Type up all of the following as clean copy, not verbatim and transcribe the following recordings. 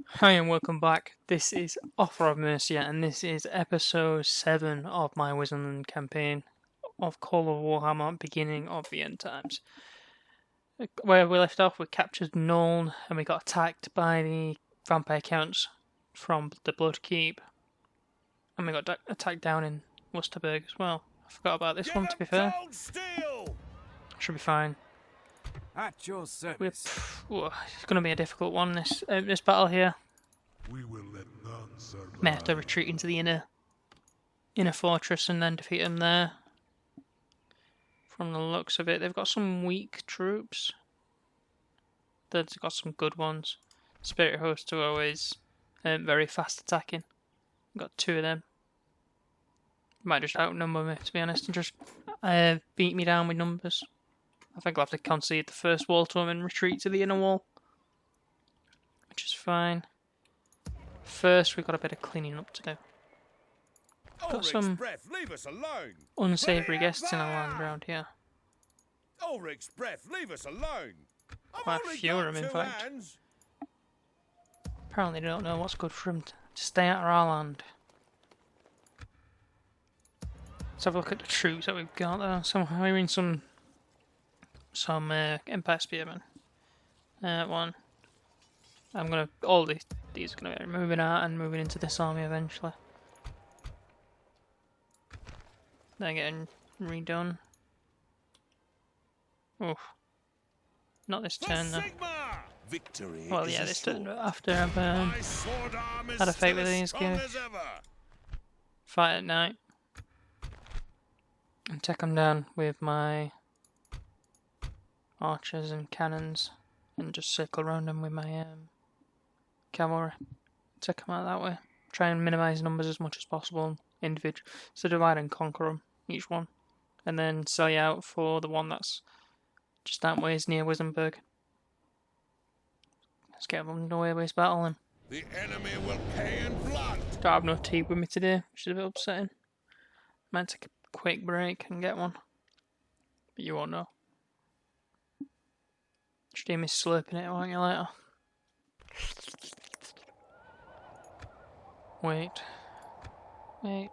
Hi and welcome back. This is Offer of Mercia and this is episode 7 of my Wissenland campaign of Call of Warhammer, Beginning of the End Times. Where we left off, we captured Nuln and we got attacked by the vampire counts from the Blood Keep. And we got attacked down in Wusterburg as well. I forgot about this one, to be fair. Should be fine. At your service. It's going to be a difficult one, this battle here. We will let none survive. May have to retreat into the inner fortress and then defeat them there. From the looks of it, they've got some weak troops. They've got some good ones. Spirit hosts are always very fast attacking. Got 2 of them. Might just outnumber me, to be honest, and just beat me down with numbers. I think I'll have to concede the first wall to them and retreat to the inner wall, which is fine. First, we've got a bit of cleaning up to do. Got some unsavoury guests in our land around here. Ulrich's breath, leave us alone. Quite a few of them, in fact. Apparently, they don't know what's good for them to stay out of our land. Let's have a look at the troops that we've got there. So I'm hiring some Empire Spearmen. One. I'm gonna these are gonna be moving out and moving into this army eventually. They're getting redone. Oof. Not this turn though. Well, yeah, this turn after I've had a fight with these guys. Fight at night. And take them down with my archers and cannons, and just circle around them with my cavalry. Take them out that way. Try and minimise numbers as much as possible. Individual, so divide and conquer them, each one, and then sell you out for the one that's just that ways near Wissenburg. Let's get them underway with this battle then. The enemy will pay in blood. Don't have no tea with me today, which is a bit upsetting. Might take a quick break and get one, but you won't know. Just hear me slurping it, won't you, later? Wait. Ooh.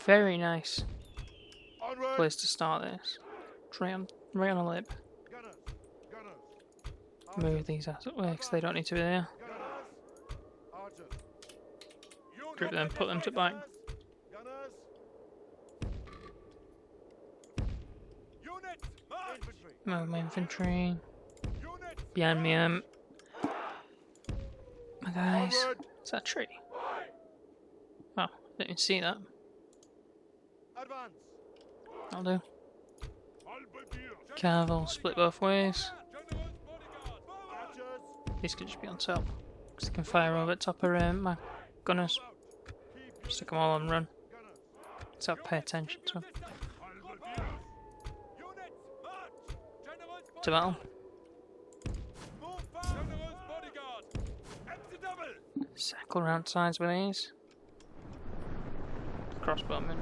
Very nice place to start this. Right on the lip. Move these out of the way because they don't need to be there. Group them, put them to back. Move my infantry. Behind me, my guys. Is that a tree? Oh, didn't even see that. I'll do. Cavalry split both ways. These could just be on top, because they can fire over the top of my gunners. Stick them all on run. Let's have to pay attention to them. To battle. Circle around sides with these. Crossbowmen,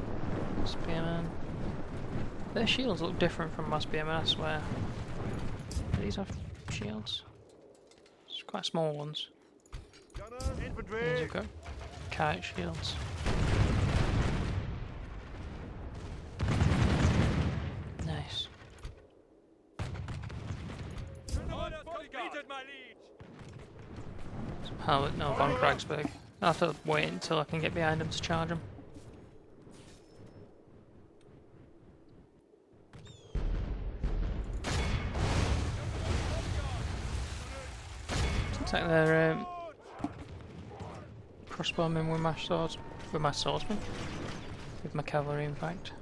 spearmen. Their shields look different from my spearmen, I swear. These have shields. It's quite small ones. These have got kite shields. Nice. Howard, no, von Kragsberg. I'll have to wait until I can get behind him to charge him. Attack their crossbowmen with my swordsman. With my cavalry, in fact.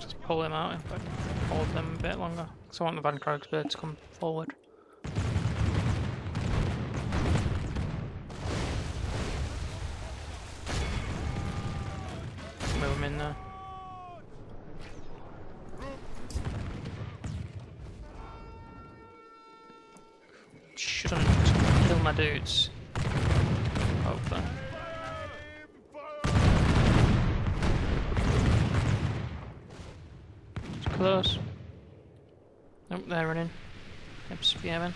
Just pull them out, in fact. Hold them a bit longer. So I want the Van Kragsberg to come forward. Move them in there. Shouldn't kill my dudes. Hopefully. It's close. Nope, they're running. Yep, spearmen.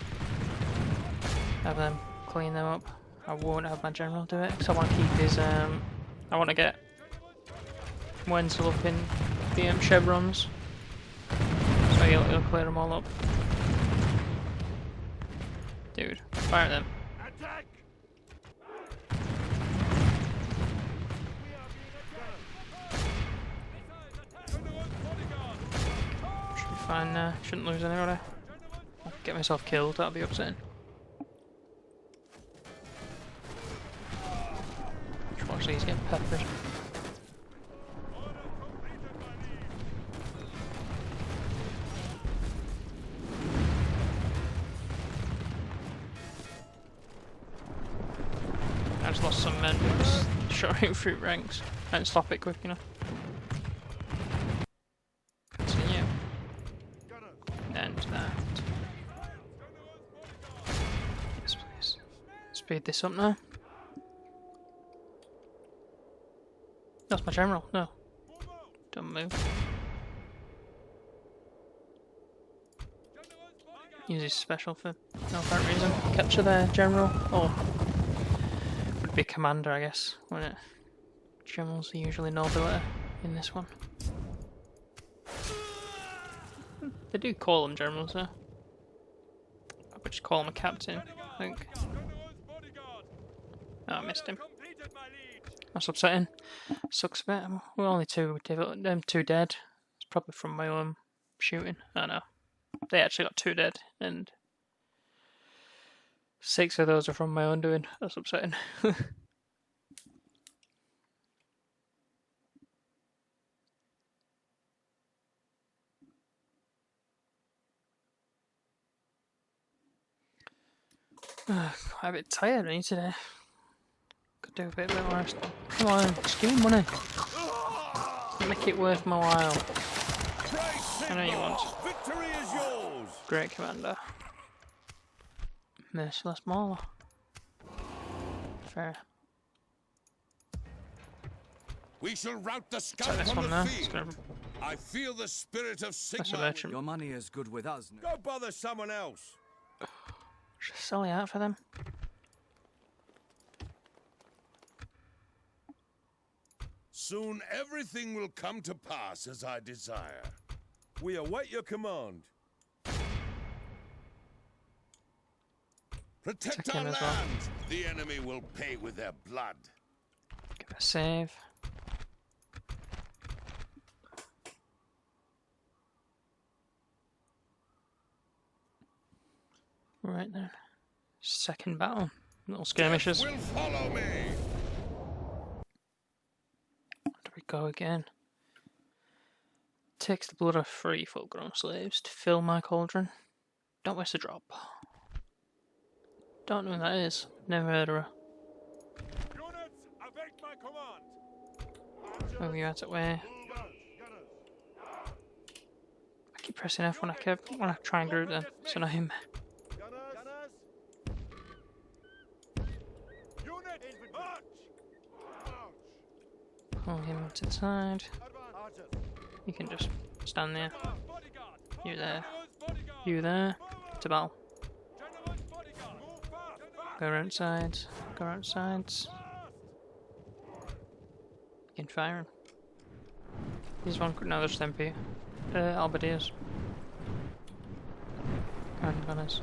Have them clean them up. I won't have my general do it because I want to keep his. I want to get Wenzel up in the chevrons, so he'll clear them all up. Dude, fire them. Attack! Should be fine now. Shouldn't lose anybody. I'll get myself killed. That'll be upsetting. Just watch these get peppered. I just lost some men because shooting through ranks. I didn't stop it quick enough. Continue. And that. Yes, please. Speed this up now. That's my general. No. Don't move. Use his special for no apparent reason. Capture their general. Oh. Would be commander, I guess, wouldn't it? Generals are usually nobility in this one. They do call them generals, though. I would just call him a captain, I think. Oh, I missed him. That's upsetting. Sucks a bit. We're only two dead. It's probably from my own shooting. I know. They actually got 2 dead, and 6 of those are from my own doing. That's upsetting. Quite a bit tired, ain't today? Could do a bit more rest. Come on, just give me money. Make it worth my while. I know you want. Victory is yours. Great commander. Merciless Mauler. Fair. We shall rout the So scum this from one the there. field. I feel the spirit of That's a Sigma. merchant. Your money is good with us. Go bother someone else. Should I sell it out for them? Soon everything will come to pass as I desire. We await your command. Protect Attack our him land. as well. The enemy will pay with their blood. Give it a save. Right then. Second battle. Little skirmishes. Death will follow me. Where do we go again? Takes the blood of 3 full-grown slaves to fill my cauldron. Don't waste a drop. Don't know who that is. Never heard of her. Units, await my command. Move you out of the way. I keep pressing F when I try and group them. It's annoying. Pull him to the side. You can just stand there. You there. You there. To battle. Go around sides. Go around sides. You can fire him. He's one. No, there's MP. Alberdiers. Handgunners.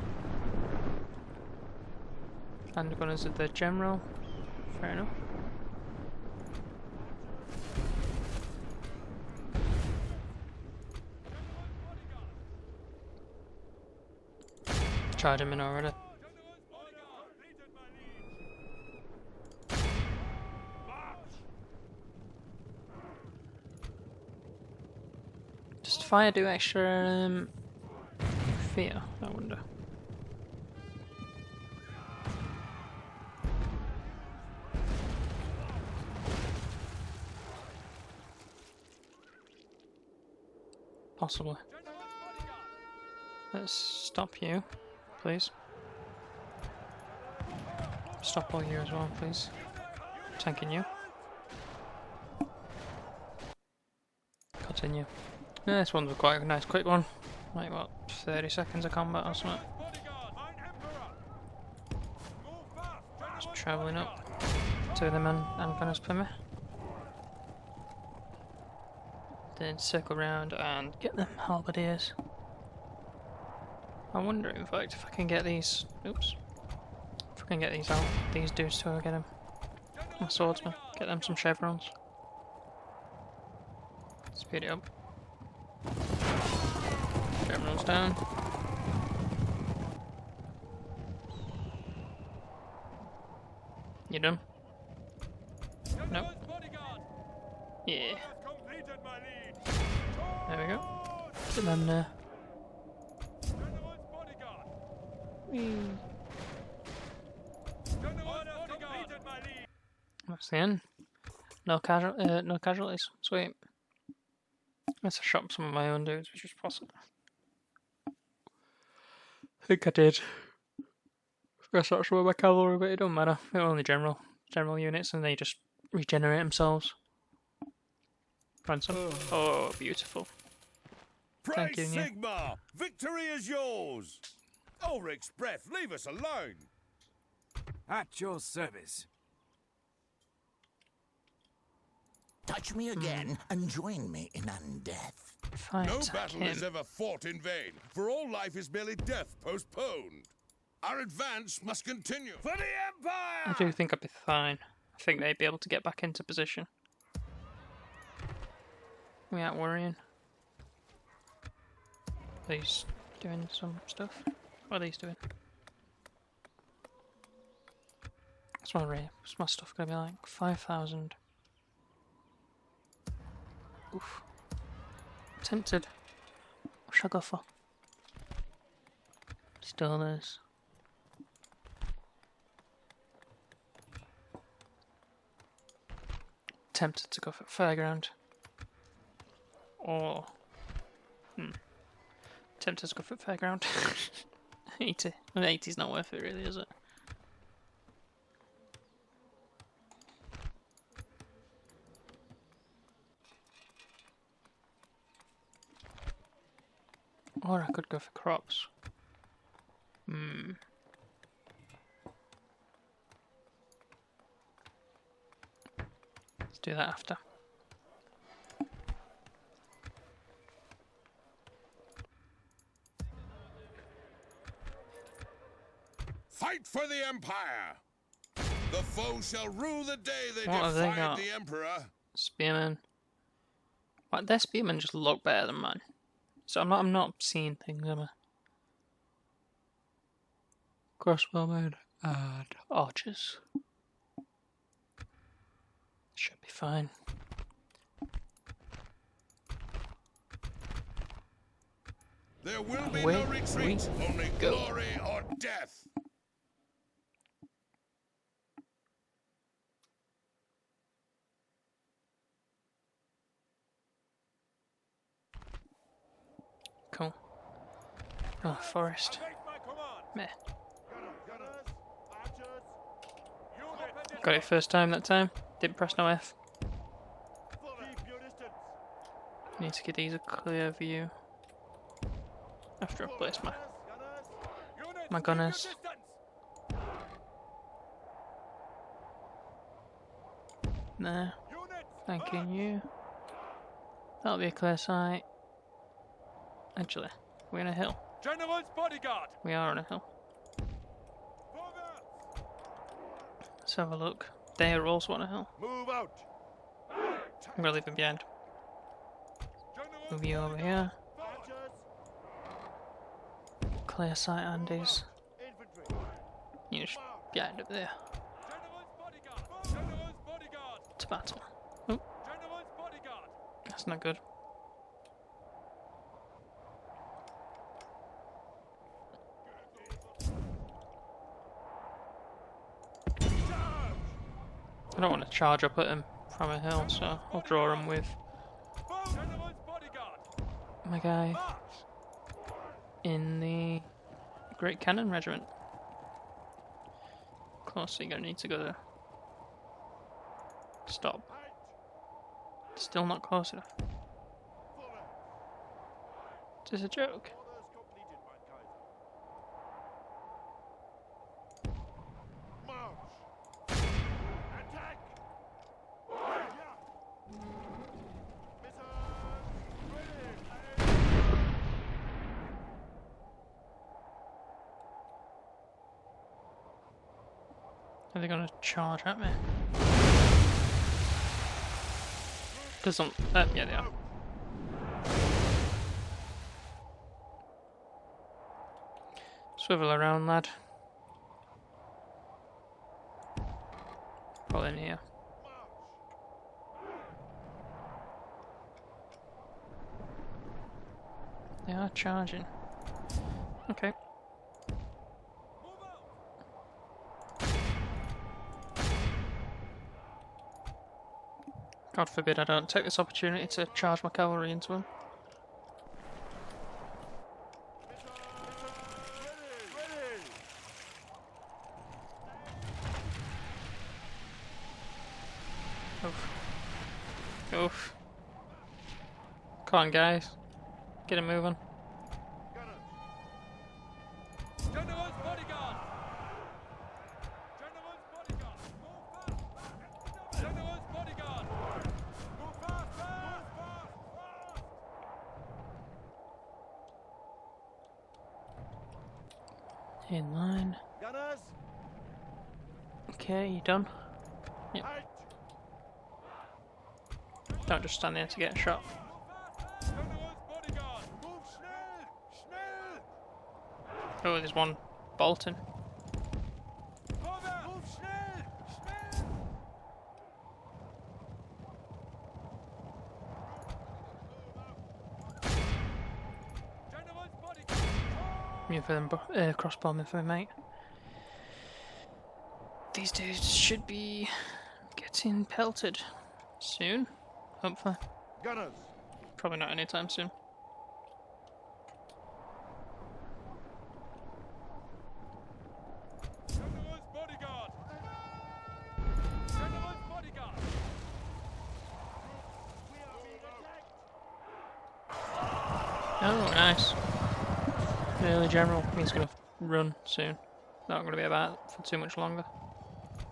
Handgunners are the general. Fair enough. Tried him in already. Does fire do extra fear? I wonder. Possibly. Let's stop you, please. Stop all you as well, please. Tanking you. Continue. Yeah, this one's quite a nice quick one. Like what, 30 seconds of combat or something. travelling up to the man and gunners per me. Then circle round and get them halberdiers. I wonder, in fact, if I can get these. Oops. If I can get these out, these dudes to get them. My swordsman, get them some chevrons. Speed it up. Chevrons down. You done? Nope. Yeah. There we go. Get them there. That's the end. No casualties. Sweet. Let's shop some of my own dudes, which is possible. I think I did. I shot some of my cavalry, but it don't matter. They're only general units, and they just regenerate themselves. Ransom. Oh, beautiful. Thank you, Sigma! Victory is yours! Ulrich's breath, leave us alone! At your service. Touch me again and join me in undeath. Fight No battle him. is ever fought in vain, for all life is merely death postponed. Our advance must continue. For the Empire! I do think I'd be fine. I think they'd be able to get back into position. We aren't worrying. Are these doing some stuff? What are these doing? What's my rate? What's my stuff gonna be like? 5,000. Oof. I'm tempted. What should I go for? Still this. Tempted to go for fairground. Or tempted to go for fairground. 80. Well, 80's not worth it really, is it? Or I could go for crops. Let's do that after. Fight for the Empire! The foe shall rue the day they What have they defied got? the Emperor. Spearmen. Like, their spearmen just look better than mine. So I'm not seeing things, am I? Crossbowmen and archers. Should be fine. There will be Away no retreat, we only go. glory or death. Cool. Oh, forest. Meh. Got it first time that time. Didn't press no F. Need to get these a clear view. After I place my gunners. There. Thanking you. That'll be a clear sight. Actually, we're in a hill. General's bodyguard. We are on a hill. Let's have a look. They are also on a hill. Move out. I'm gonna leave them behind. Move you over here. Clear sight, Andes. You're just behind up there. To battle. Oh, that's not good. I don't want to charge up at him from a hill, so I'll draw him with my guy in the Great Cannon Regiment. Close, so you're gonna need to go there. Stop. Still not close enough. Is this a joke? Are they going to charge at me? Doesn't. Yeah, they are. Swivel around, lad. Probably in here. They are charging. Okay. God forbid I don't take this opportunity to charge my cavalry into him. Oof. Oof. Come on, guys. Get him moving. General's bodyguard! General's bodyguard! Move fast! General's bodyguard! Move fast! Move fast! In line. Gunners! Okay, you done? Yep. Halt! Don't just stand there to get shot. General's bodyguard! Move schnell! Schnell! Oh, there's one bolting. Vorwärts! Move schnell! Schnell! General's bodyguard! You for them crossbowmen for me, mate. These dudes should be getting pelted soon, hopefully. Gunners! Probably not anytime soon. General's bodyguard! General's bodyguard! We are being attacked! Oh, nice. Early general. He's gonna run soon. Not gonna be about for too much longer.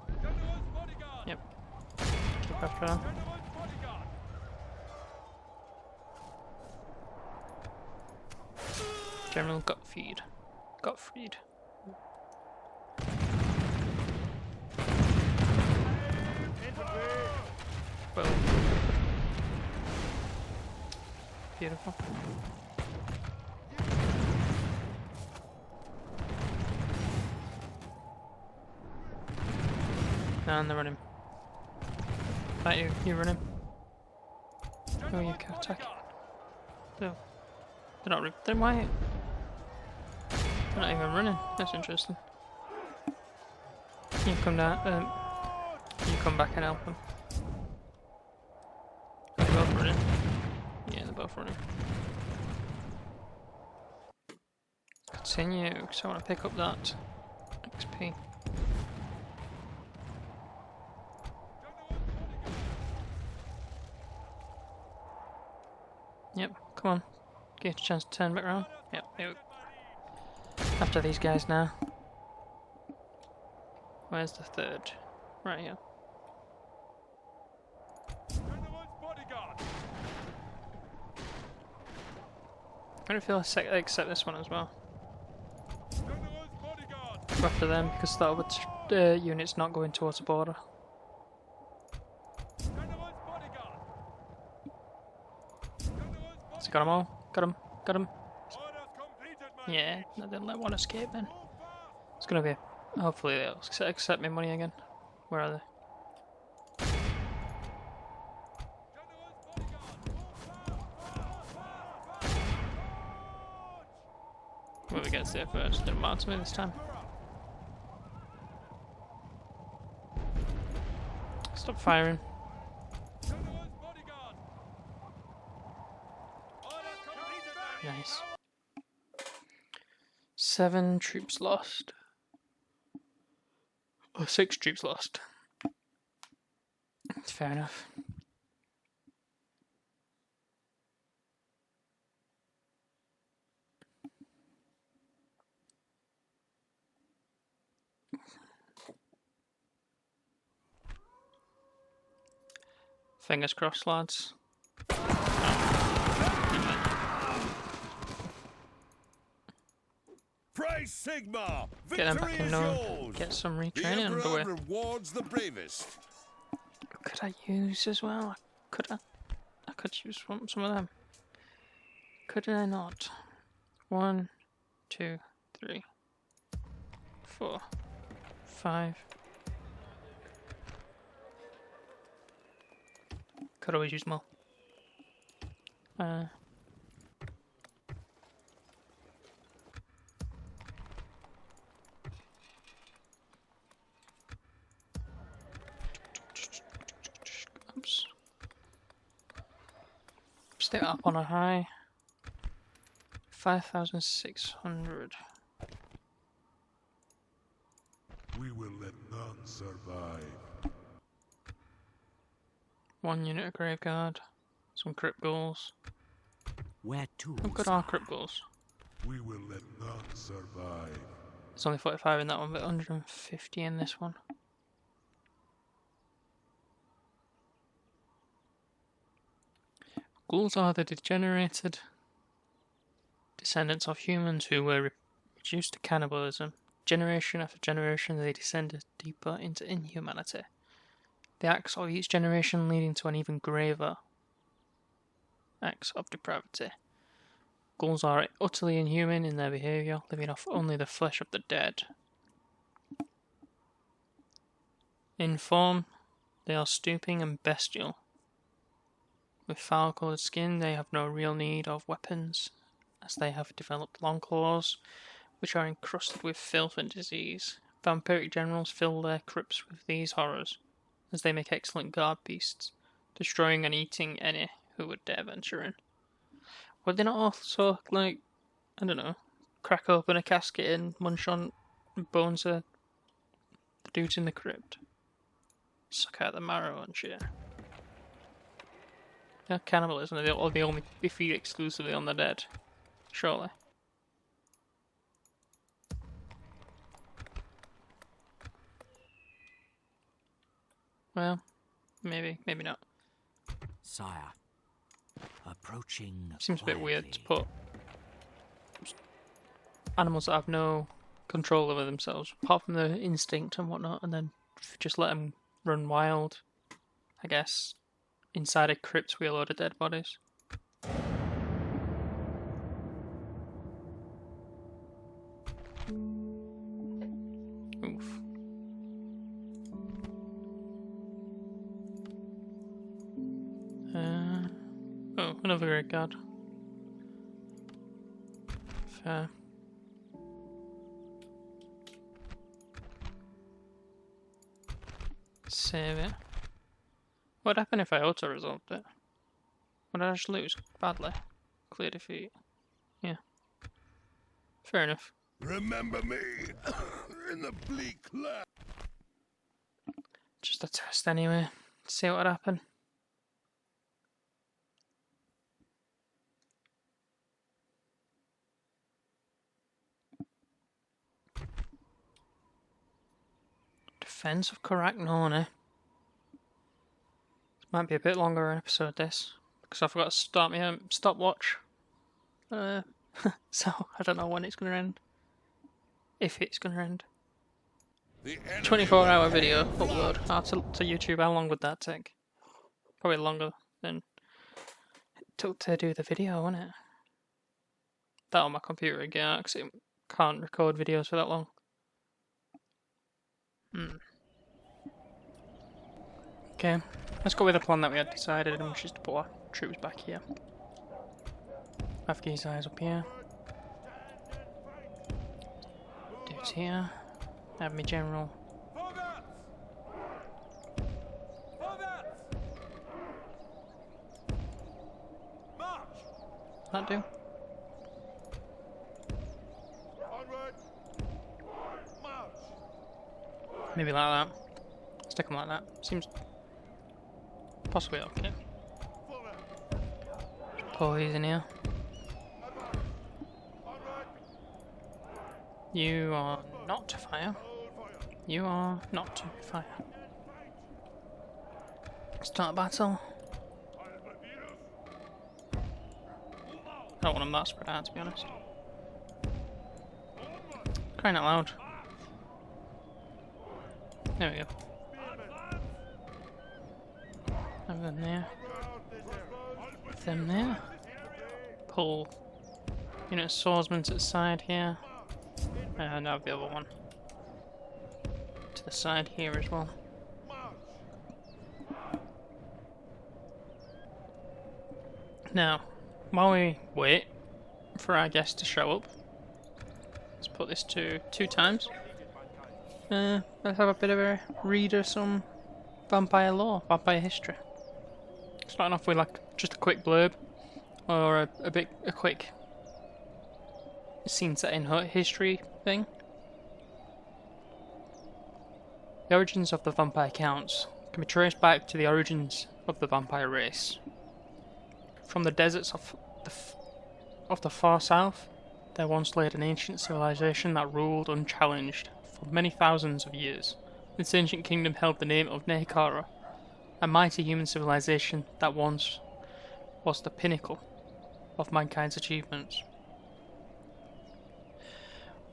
General's bodyguard! Yep. Keep after them. General's bodyguard! General Gottfried. Gottfried. Boom. Beautiful. And they're running. Right, you run him. Oh, you can attack. No. They're not. Then why? They're not even running. That's interesting. You come down. You come back and help them. Are they both running? Yeah, they're both running. Continue, because I want to pick up that XP. Yep, come on. Get a chance to turn back around. Yep, here we go. After these guys now. Where's the third? Right here. General's bodyguard! I don't feel I accept this one as well. General's bodyguard! After them, because that other unit's not going towards the border. General's bodyguard! General's So got them all? Got them? Got them? orders completed, my Yeah, I didn't let one escape then. It's gonna be. Hopefully they'll accept me money again. Where are they? Whoever gets there first, didn't matter to me this time. Stop firing. General's bodyguard! Orders completed, my Nice. 7 troops lost. Or 6 troops lost. Fair enough. Fingers crossed, lads. Praise Sigma! Get them Victory back in is Nuln. yours! Get some The retraining Emperor underway. rewards the bravest. Could I use as well? I could use some of them. Could I not? 1, 2, 3, 4, 5. Could always use more. Oops. Stay up on a high. 5,600. We will let none survive. 1 unit of Graveguard. Some crypt ghouls. Where to? How good are crypt ghouls? We will let none survive. It's only 45 in that one, but 150 in this one. Ghouls are the degenerated descendants of humans who were reduced to cannibalism. Generation after generation, they descended deeper into inhumanity. The acts of each generation leading to an even graver acts of depravity. Ghouls are utterly inhuman in their behaviour, living off only the flesh of the dead. In form, they are stooping and bestial. With foul-coloured skin, they have no real need of weapons, as they have developed long claws, which are encrusted with filth and disease. Vampiric generals fill their crypts with these horrors, as they make excellent guard beasts, destroying and eating any who would dare venture in. Would they not also, like, I don't know, crack open a casket and munch on bones of the dudes in the crypt? Suck out the marrow and shit. Yeah, cannibalism, or they only feed exclusively on the dead. Surely. Well, maybe not. Sire, approaching. Seems a bit weird to quietly. put animals that have no control over themselves, apart from their instinct and whatnot, and then just let them run wild, I guess, inside a crypt with a load of dead bodies. Oof. Oh, another great guard. Fair. Save it. What happened if I auto-resolved it? Would I just lose badly? Clear defeat. Yeah. Fair enough. Remember me in the bleak land. Just a test anyway. See what would happen. Defense of Karak Norn, eh? Might be a bit longer an episode this, because I forgot to start my stopwatch. So I don't know when it's going to end. If it's going to end. 24-hour video upload to YouTube. How long would that take? Probably longer than it took to do the video, wouldn't it? That on my computer again, because it can't record videos for that long. Okay, let's go with the plan that we had decided, which is to put our troops back here. Have these eyes up here. Dudes here. Have me general. That do? Maybe like that. Stick them like that. Seems possibly okay. Pull these in here. You are not to fire. You are not to fire. Start battle. I don't want them that spread out, to be honest. Crying out loud. There we go. Have them there. Them there. Pull unit of swordsmen to the side here. And now the other one to the side here as well. Now, while we wait for our guest to show up, let's put this to 2 times. Let's have a bit of a read of some vampire lore, vampire history. Starting off with like just a quick blurb, or a quick scene setting history thing. The origins of the vampire counts can be traced back to the origins of the vampire race. From the deserts of the far south, there once lay an ancient civilization that ruled unchallenged for many thousands of years. This ancient kingdom held the name of Nehekara, a mighty human civilization that once was the pinnacle of mankind's achievements.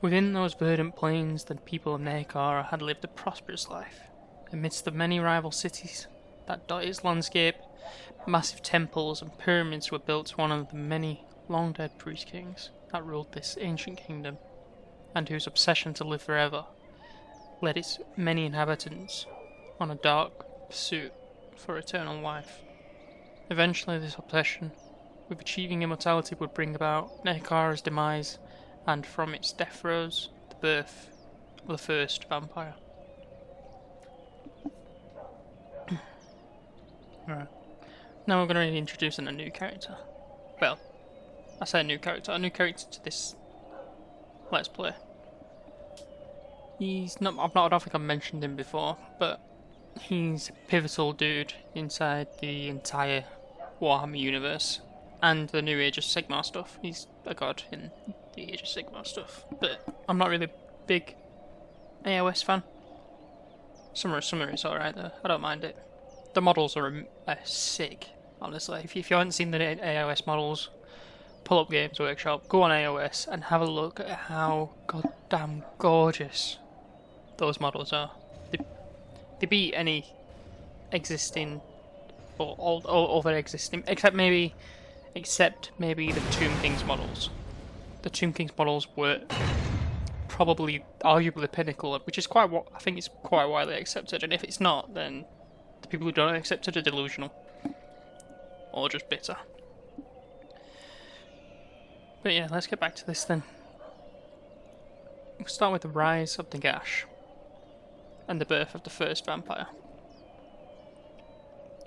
Within those verdant plains, the people of Nehekara had lived a prosperous life. Amidst the many rival cities that dot its landscape, massive temples and pyramids were built to one of the many long-dead priest kings that ruled this ancient kingdom, and whose obsession to live forever led its many inhabitants on a dark pursuit for eternal life. Eventually this obsession with achieving immortality would bring about Nehekara's demise, and from its death throes, the birth of the first vampire. Alright. Now we're going to be introducing a new character. Well, I say a new character to this Let's Play. He's not, I don't think I've mentioned him before, but he's a pivotal dude inside the entire Warhammer universe and the new Age of Sigmar stuff. He's a god in the Age of Sigmar stuff, but I'm not really a big AOS fan. Summer is alright though, I don't mind it. The models are sick, honestly. If you haven't seen the AOS models, pull up Games Workshop, go on AOS and have a look at how goddamn gorgeous those models are. They beat any existing or other existing, except maybe the Tomb King's models. The Tomb King's models were probably arguably the pinnacle, which is I think it's quite widely accepted, and if it's not, then the people who don't accept it are delusional or just bitter. But yeah, let's get back to this then. We'll start with the rise of Nagash and the birth of the first vampire.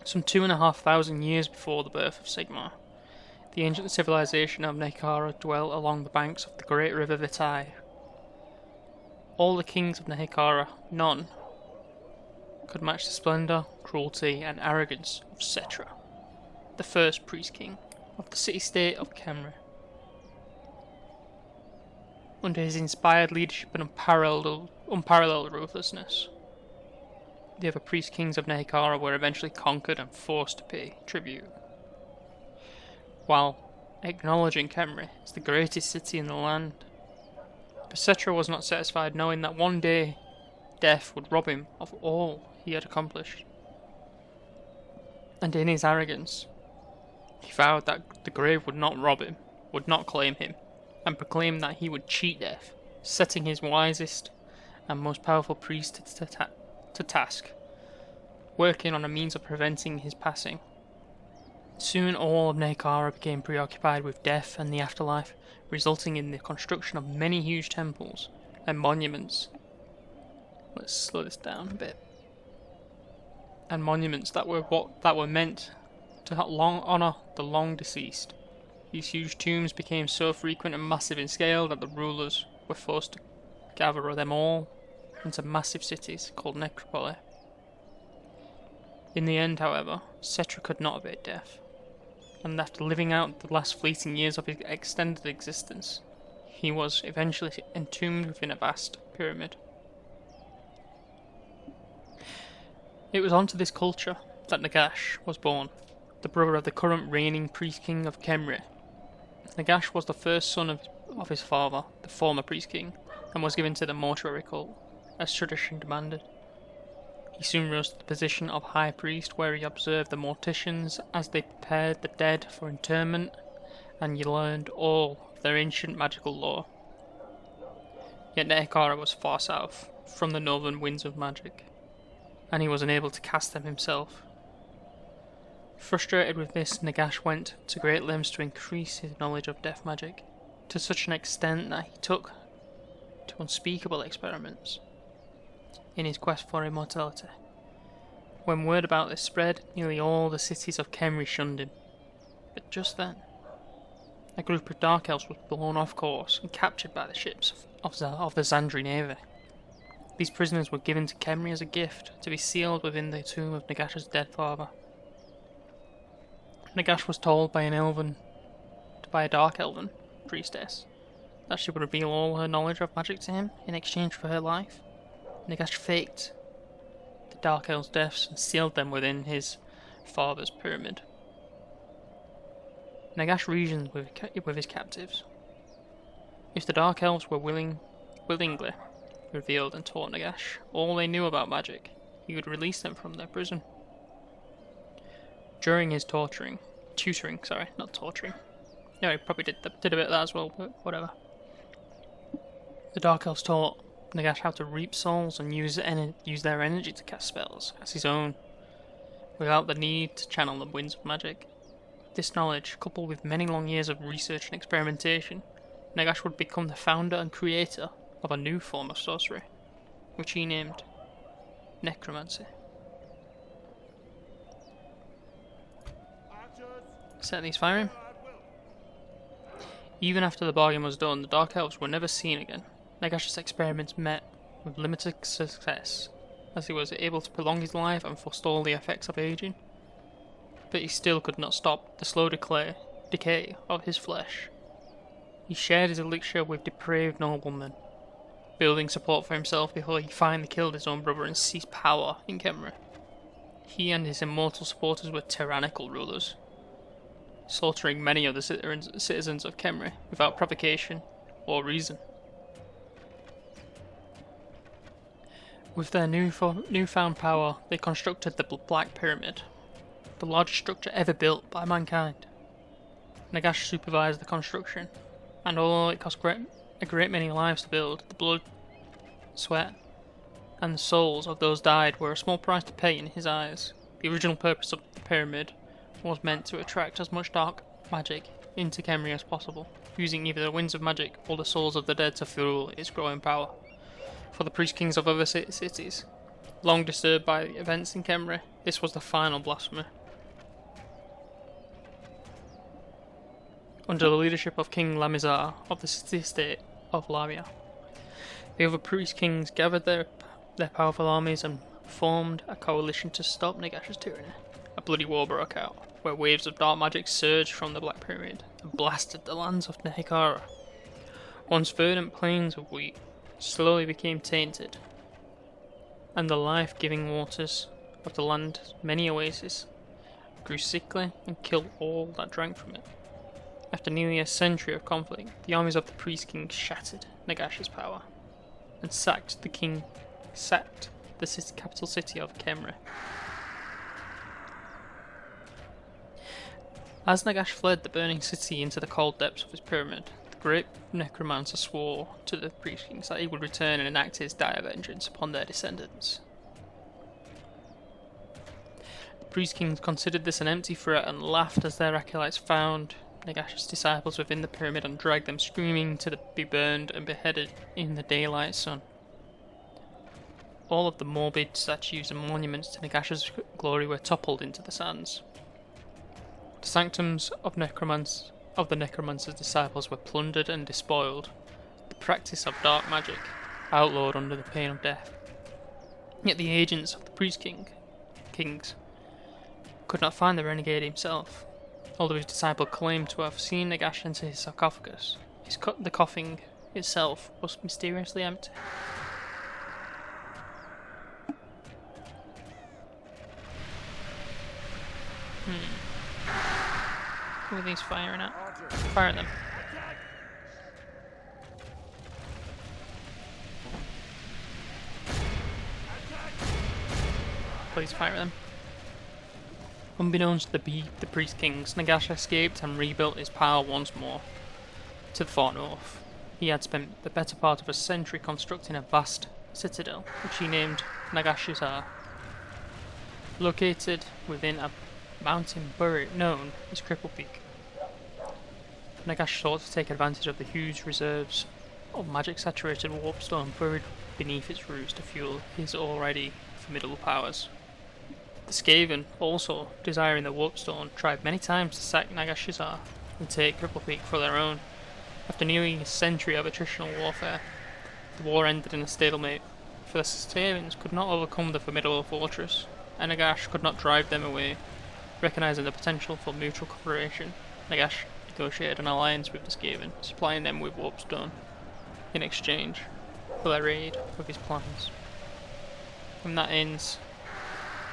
Some 2,500 years before the birth of Sigmar, the ancient civilization of Nehekara dwelt along the banks of the great river Vitai. All the kings of Nehekara, none could match the splendour, cruelty and arrogance of Cetra, the first priest king of the city-state of Khemri. Under his inspired leadership and unparalleled ruthlessness, the other priest kings of Nehekara were eventually conquered and forced to pay tribute. While acknowledging Khemri as the greatest city in the land, Cetra was not satisfied, knowing that one day death would rob him of all he had accomplished. And in his arrogance, he vowed that the grave would not rob him, would not claim him, and proclaimed that he would cheat death, setting his wisest and most powerful priest to task, working on a means of preventing his passing. Soon all of Nehekara became preoccupied with death and the afterlife, resulting in the construction of many huge temples and monuments. Let's slow this down a bit. And monuments that were meant to honour the long deceased. These huge tombs became so frequent and massive in scale that the rulers were forced to gather them all into massive cities called necropoli. In the end, however, Cetra could not evade death, and after living out the last fleeting years of his extended existence, he was eventually entombed within a vast pyramid. It was onto this culture that Nagash was born, the brother of the current reigning priest king of Khemri. Nagash was the first son of his father, the former priest king, and was given to the mortuary cult, as tradition demanded. He soon rose to the position of High Priest, where he observed the morticians as they prepared the dead for interment, and he learned all of their ancient magical lore. Yet Nehekara was far south, from the northern winds of magic, and he was unable to cast them himself. Frustrated with this, Nagash went to great lengths to increase his knowledge of death magic, to such an extent that he took to unspeakable experiments in his quest for immortality. When word about this spread, nearly all the cities of Khemri shunned him. But just then, a group of Dark Elves was blown off course and captured by the ships of the Zandri Navy. These prisoners were given to Khemri as a gift to be sealed within the tomb of Nagash's dead father. Nagash was told by a Dark Elven priestess that she would reveal all her knowledge of magic to him in exchange for her life. Nagash faked the Dark Elves' deaths and sealed them within his father's pyramid. Nagash reasoned with his captives. If the Dark Elves were willingly revealed and taught Nagash all they knew about magic, he would release them from their prison. During his tutoring, not torturing. No, he probably did a bit of that as well, but whatever. The Dark Elves taught Nagash how to reap souls and use their energy to cast spells as his own, without the need to channel the winds of magic. This knowledge, coupled with many long years of research and experimentation, Nagash would become the founder and creator of a new form of sorcery, which he named necromancy. Set these firing. Even after the bargain was done, the Dark Elves were never seen again. Nagash's experiments met with limited success, as he was able to prolong his life and forestall the effects of aging. But he still could not stop the slow decay of his flesh. He shared his elixir with depraved noblemen, building support for himself before he finally killed his own brother and seized power in Khemri. He and his immortal supporters were tyrannical rulers, slaughtering many of the citizens of Khemri without provocation or reason. With their newfound power, they constructed the Black Pyramid, the largest structure ever built by mankind. Nagash supervised the construction, and although it cost a great many lives to build, the blood, sweat, and the souls of those died were a small price to pay in his eyes. The original purpose of the pyramid was meant to attract as much dark magic into Khemri as possible, using either the winds of magic or the souls of the dead to fuel its growing power. For the priest kings of other cities, long disturbed by the events in Khemri, this was the final blasphemy. Under the leadership of King Lamizar of the city-state of Lamia, the other priest kings gathered their powerful armies and formed a coalition to stop Nagash's tyranny. A bloody war broke out, where waves of dark magic surged from the Black Pyramid and blasted the lands of Nehekara. Once verdant plains of wheat slowly became tainted, and the life-giving waters of the land's many oases grew sickly and killed all that drank from it. After nearly a century of conflict, the armies of the priest kings shattered Nagash's power and sacked the capital city of Khemri. As Nagash fled the burning city into the cold depths of his pyramid, the great necromancer swore to the priest kings that he would return and enact his dire vengeance upon their descendants. The priest kings considered this an empty threat and laughed as their acolytes found Nagash's disciples within the pyramid and dragged them screaming to be burned and beheaded in the daylight sun. All of the morbid statues and monuments to Nagash's glory were toppled into the sands. The sanctums of the necromancer's disciples were plundered and despoiled, the practice of dark magic outlawed under the pain of death. Yet the agents of the priest kings could not find the renegade himself, although his disciple claimed to have seen Nagash enter his sarcophagus. The coffin itself was mysteriously empty. Who are these firing at? Fire at them. please fight with them. Unbeknownst to the Priest Kings, Nagash escaped and rebuilt his power once more. To the far north, he had spent the better part of a century constructing a vast citadel, which he named Nagash's. Located within a mountain buried known as Cripple Peak. Nagash sought to take advantage of the huge reserves of magic-saturated warpstone buried beneath its roots to fuel his already formidable powers. The Skaven, also desiring the warpstone, tried many times to sack Nagash's and take Cripple Peak for their own. After nearly a century of attritional warfare, the war ended in a stalemate, for the Skavens could not overcome the formidable fortress, and Nagash could not drive them away. Recognizing the potential for mutual cooperation, Nagash negotiated an alliance with the Skaven, supplying them with warpstone in exchange for their aid with his plans. And that ends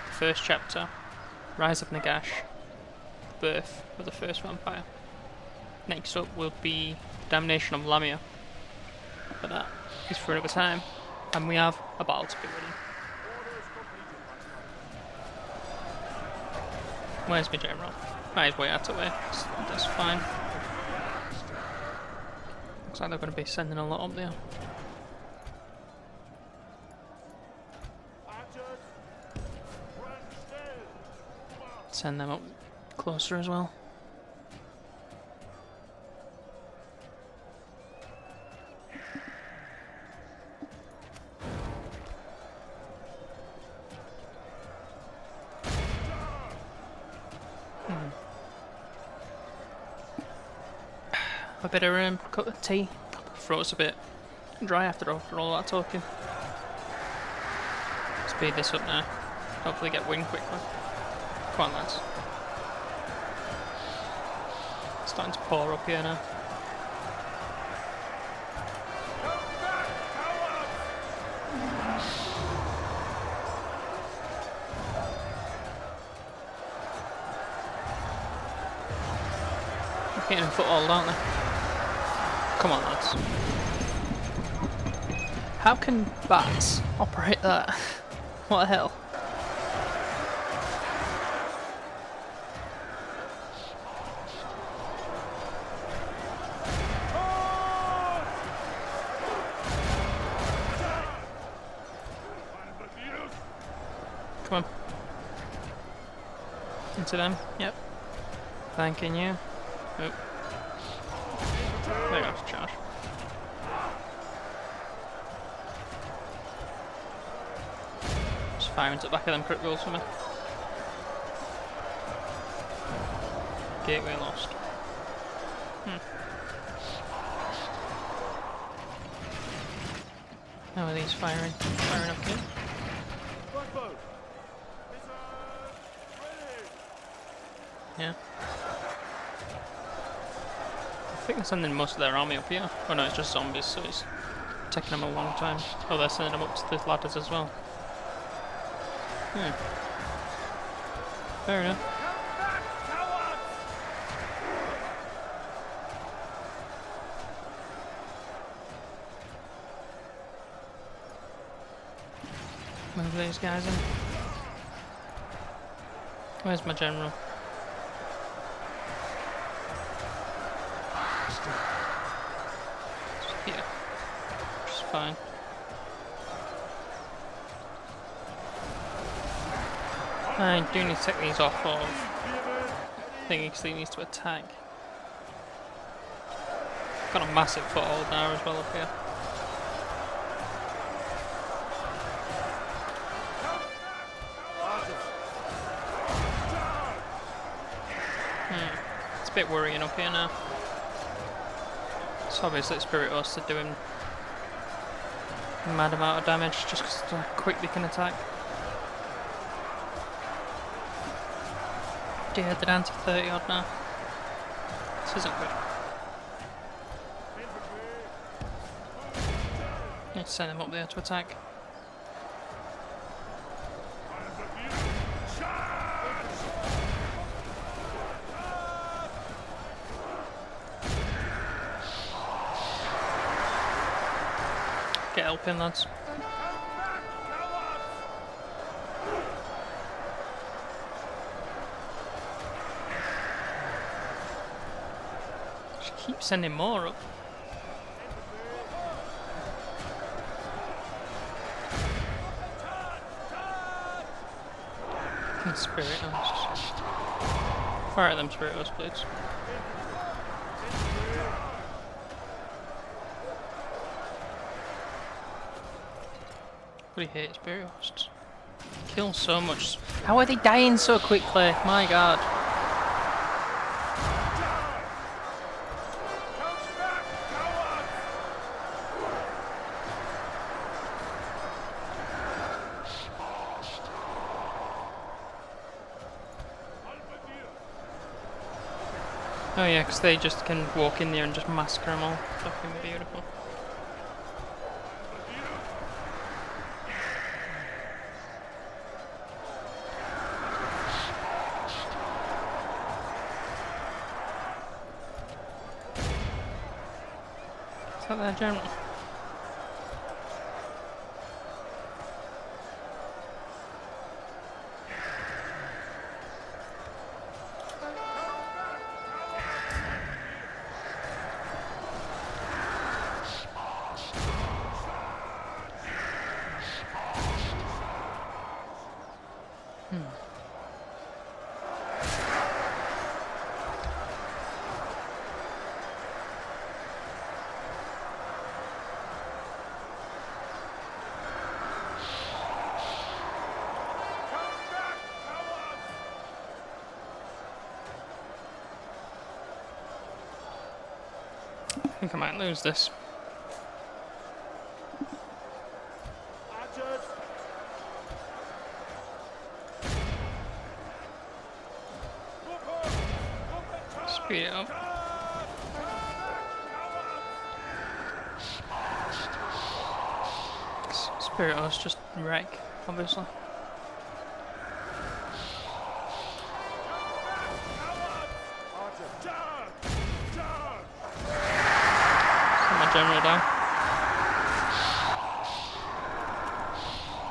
the first chapter, Rise of Nagash, the birth of the first vampire. Next up will be Damnation of Lamia, but that is for another time, and we have a battle to be ready. Where's my general? He's way out of the way. That's fine. Looks like they're going to be sending a lot up there. Send them up closer as well. A bit of cup of tea. Throat's a bit dry after all that talking. Speed this up now. Hopefully get wind quickly. Come on, lads. It's starting to pour up here now. They're getting a foothold, aren't they? Come on, lads. How can bats operate that? What the hell? Come on. Into them, yep. Thanking you. Oop. There goes Josh. Just fire into the back of them crit rolls for me. Gateway lost. How are these firing? Firing up here? Yeah. I think they're sending most of their army up here. Oh no, it's just zombies, so it's taking them a long time. Oh, they're sending them up to the ladders as well. Fair enough. Move these guys in. Where's my general? Here. Which is fine. I do need to take these off of thingy because he needs to attack. Got a massive foothold now as well up here. It's a bit worrying up here now. It's obviously Spirit Us are doing a mad amount of damage just because how quick they can attack. Yeah, they're down to 30 odd now. This isn't good. Need to send them up there to attack. Get help in, lads. Keep sending more up. And spirit hosts. Fire at them spirit hosts, please. Bloody hate spirit hosts. Kill so much. How are they dying so quickly? My god. Oh yeah, because they just can walk in there and just massacre them all. Fucking beautiful. Is that their general? I think I might lose this. Speed it up. Spirit Host just wreck, obviously. My general down.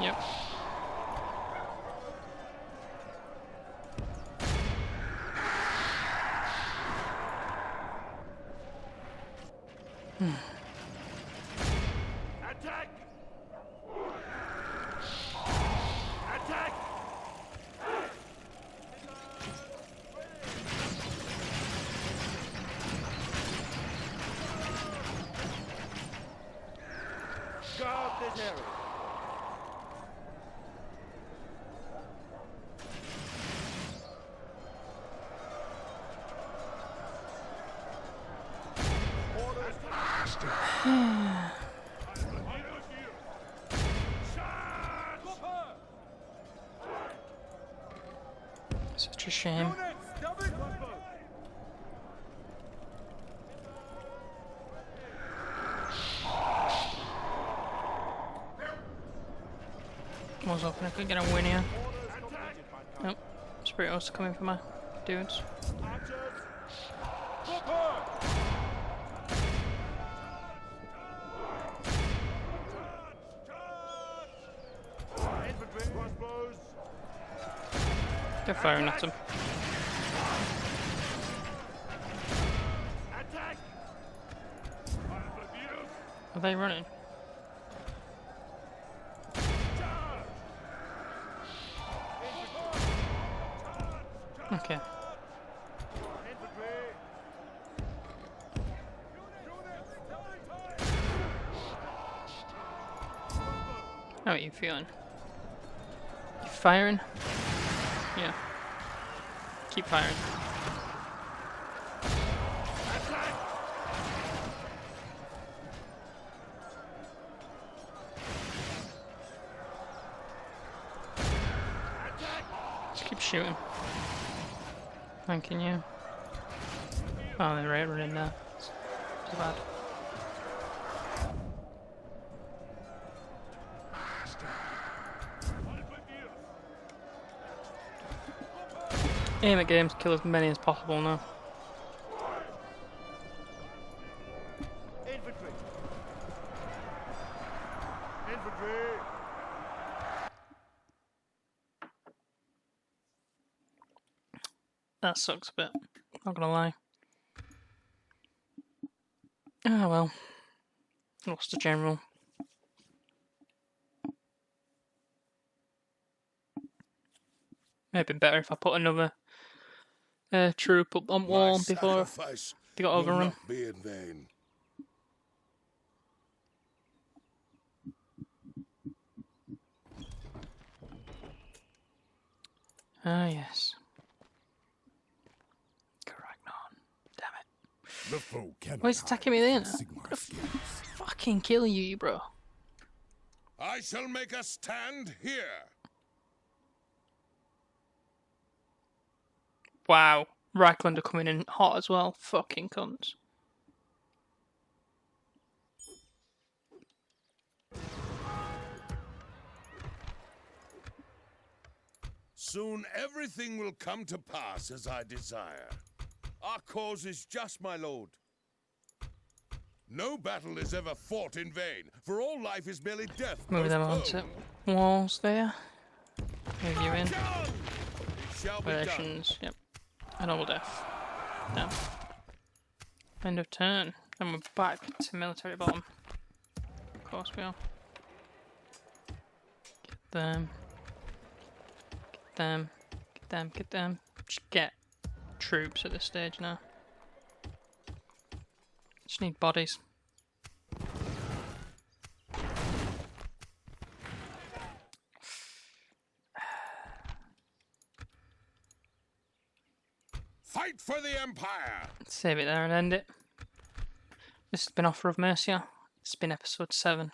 Yep. Attack! Attack! Guard this area. Such a shame. I was hoping I could get a win here. Nope. Spirit Host coming for my dudes. They're firing at him. Are they running? Okay. How are you feeling? You firing? Yeah. Keep firing. Just keep shooting. Thanking you. Oh, they're right running there. It's too bad. Aim at games, kill as many as possible now. Infantry. Infantry. That sucks a bit. Not gonna lie. Ah well. Lost the general. May have been better if I put another troop up on My wall before sacrifice they got will overrun. not be in vain. Ah yes. Karak Norn. Damn it. The foe cannot Why is he attacking me then? Sigmar I'm gonna skills. fucking kill you, bro. I shall make a stand here. Wow. Reichland are coming in hot as well. Fucking cunts. Soon everything will come to pass as I desire. Our cause is just, my lord. No battle is ever fought in vain, for all life is merely death. Move them onto postponed. walls there. Move you in. Done! It shall be done. Relations. Yep. A noble death. Done. End of turn. And we're back to military bottom. Of course we are. Get them. Get them. Get them. Get them. Just get troops at this stage now. Just need bodies. Fight for the Empire! Save it there and end it. This has been Offer of Mercia. It's been episode 7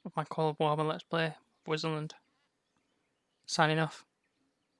of my Call of Warhammer Let's Play Wissenland. Signing off.